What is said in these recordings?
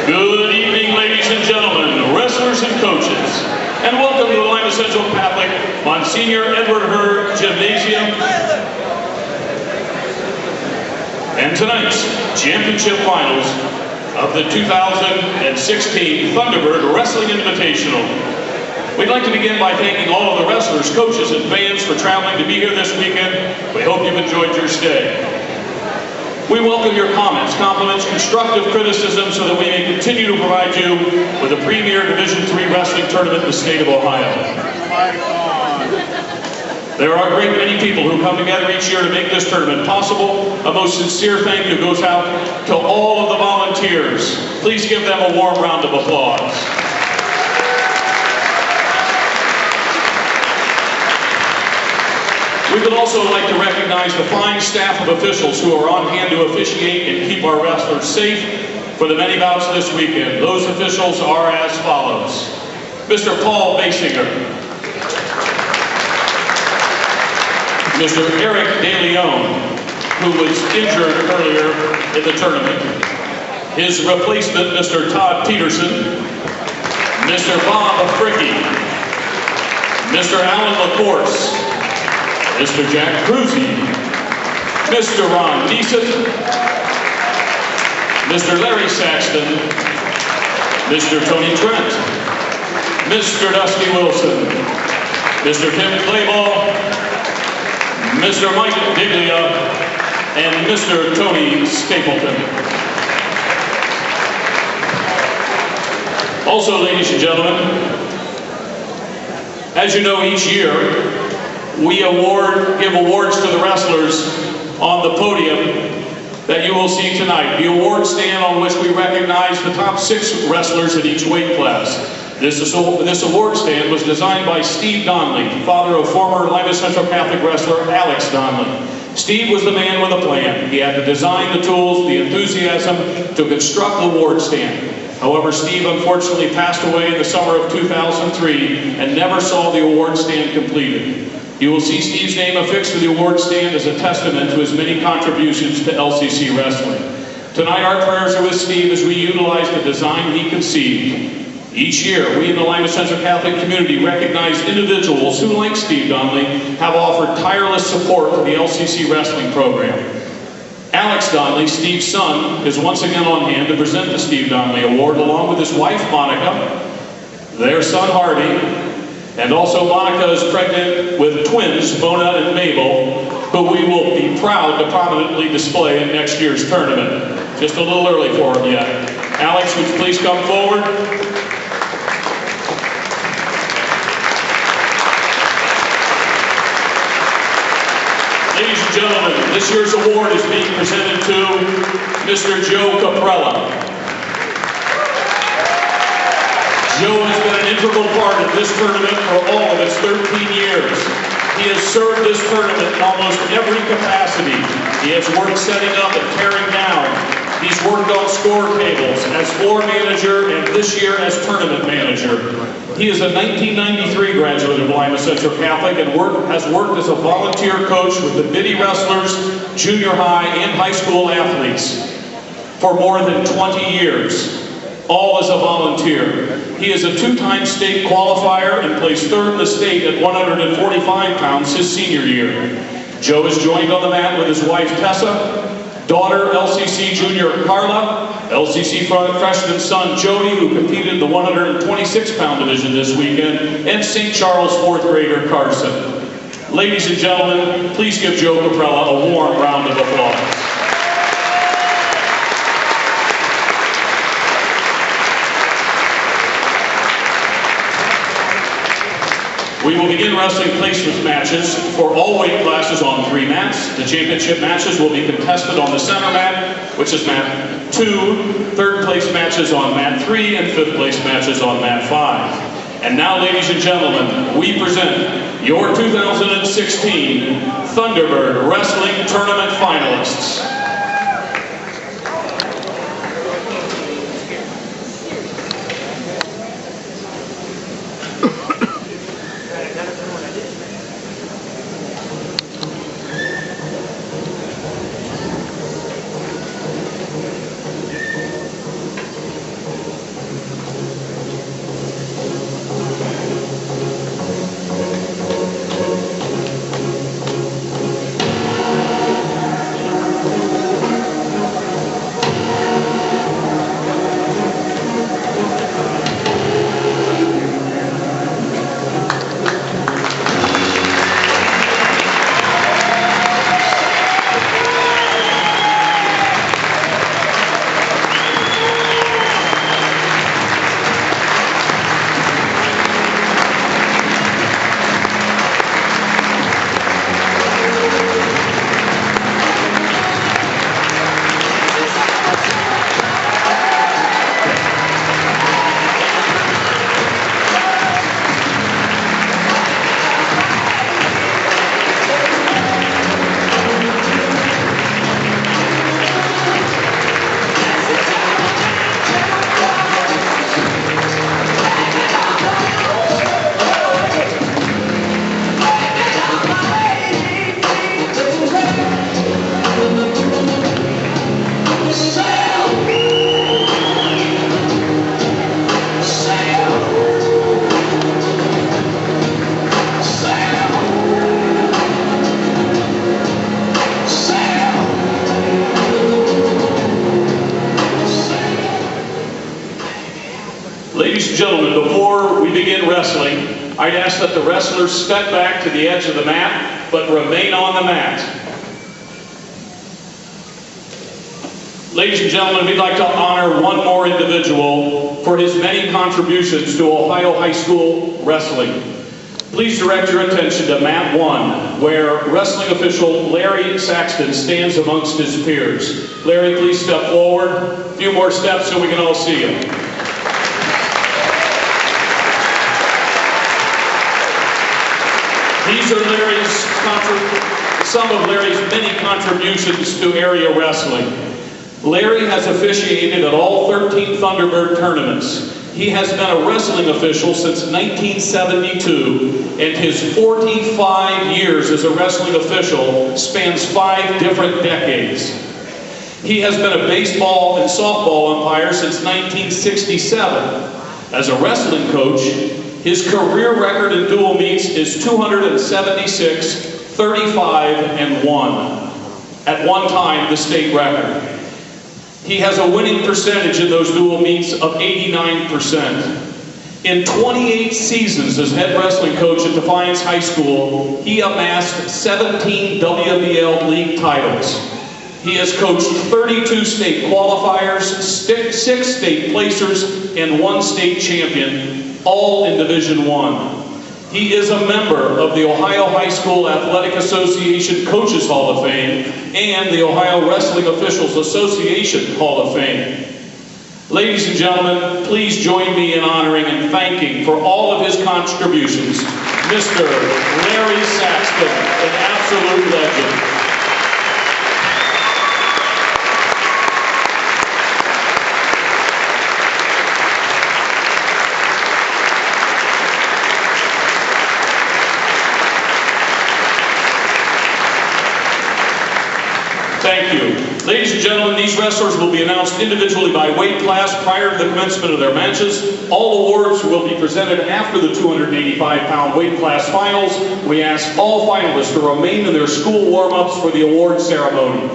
Good evening, ladies and gentlemen, wrestlers and coaches, and welcome to the Lima Central Catholic Monsignor Edward Hurd Gymnasium and tonight's championship finals of the 2016 Thunderbird Wrestling Invitational. We'd like to begin by thanking all of the wrestlers, coaches, and fans for traveling to be here this weekend. We hope you've enjoyed your stay. We welcome your comments, compliments, constructive criticism so that we may continue to provide you with a premier Division III wrestling tournament in the state of Ohio. There are a great many people who come together each year to make this tournament possible. A most sincere thank you goes out to all of the volunteers. Please give them a warm round of applause. We would also like to recognize the fine staff of officials who are on hand to officiate and keep our wrestlers safe for the many bouts this weekend. Those officials are as follows. Mr. Paul Basinger, Mr. Eric DeLeon, who was injured earlier in the tournament, his replacement, Mr. Todd Peterson, Mr. Bob Fricke, Mr. Alan LaCourse, Mr. Jack Cruzy, Mr. Ron Neeson, Mr. Larry Saxton, Mr. Tony Trent, Mr. Dusty Wilson, Mr. Tim Clayball, Mr. Mike Diglia, and Mr. Tony Stapleton. Also, ladies and gentlemen, as you know, each year, we give awards to the wrestlers on the podium that you will see tonight. The award stand on which we recognize the top 6 wrestlers in each weight class. This award stand was designed by Steve Donnelly, father of former Lima Central Catholic wrestler Alex Donnelly. Steve was the man with a plan. He had to design the tools, the enthusiasm to construct the award stand. However, Steve unfortunately passed away in the summer of 2003 and never saw the award stand completed. You will see Steve's name affixed to the award stand as a testament to his many contributions to LCC wrestling. Tonight, our prayers are with Steve as we utilize the design he conceived. Each year, we in the Lima Central Catholic community recognize individuals who, like Steve Donnelly, have offered tireless support to the LCC wrestling program. Alex Donnelly, Steve's son, is once again on hand to present the Steve Donnelly Award along with his wife, Monica, their son, Harvey, and also Monica is pregnant with twins, Mona and Mabel, who we will be proud to prominently display in next year's tournament. Just a little early for him yet. Alex, would you please come forward? Ladies and gentlemen, this year's award is being presented to Mr. Joe Caprella. Joe has been an integral part of this tournament for all of its 13 years. He has served this tournament in almost every capacity. He has worked setting up and tearing down. He's worked on score tables as floor manager and this year as tournament manager. He is a 1993 graduate of Lima Central Catholic and has worked as a volunteer coach with the Biddy Wrestlers, junior high and high school athletes for more than 20 years. All as a volunteer. He is a 2-time state qualifier and placed 3rd in the state at 145 pounds his senior year. Joe is joined on the mat with his wife Tessa, daughter LCC junior Carla, LCC freshman son Jody, who competed in the 126-pound division this weekend, and St. Charles 4th grader Carson. Ladies and gentlemen, please give Joe Caprella a warm round of applause. We will begin wrestling placement matches for all weight classes on 3 mats. The championship matches will be contested on the center mat, which is mat 2, 3rd place matches on mat 3, and 5th place matches on mat 5. And now, ladies and gentlemen, we present your 2016 Thunderbird Wrestling Tournament finalists. wrestling, I'd ask that the wrestlers step back to the edge of the mat, but remain on the mat. Ladies and gentlemen, we'd like to honor one more individual for his many contributions to Ohio high school wrestling. Please direct your attention to mat 1, where wrestling official Larry Saxton stands amongst his peers. Larry, please step forward. A few more steps so we can all see you. These are some of Larry's many contributions to area wrestling. Larry has officiated at all 13 Thunderbird tournaments. He has been a wrestling official since 1972, and his 45 years as a wrestling official spans 5 different decades. He has been a baseball and softball umpire since 1967. As a wrestling coach, his career record in dual meets is 276, 35, and 1. At one time, the state record. He has a winning percentage in those dual meets of 89%. In 28 seasons as head wrestling coach at Defiance High School, he amassed 17 WBL league titles. He has coached 32 state qualifiers, 6 state placers, and 1 state champion, all in Division I. He is a member of the Ohio High School Athletic Association Coaches Hall of Fame and the Ohio Wrestling Officials Association Hall of Fame. Ladies and gentlemen, please join me in honoring and thanking for all of his contributions, Mr. Larry Saxton, an absolute legend. Thank you. Ladies and gentlemen, these wrestlers will be announced individually by weight class prior to the commencement of their matches. All awards will be presented after the 285-pound weight class finals. We ask all finalists to remain in their school warm-ups for the award ceremony.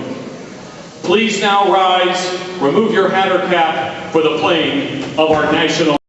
Please now rise, remove your hat or cap for the playing of our national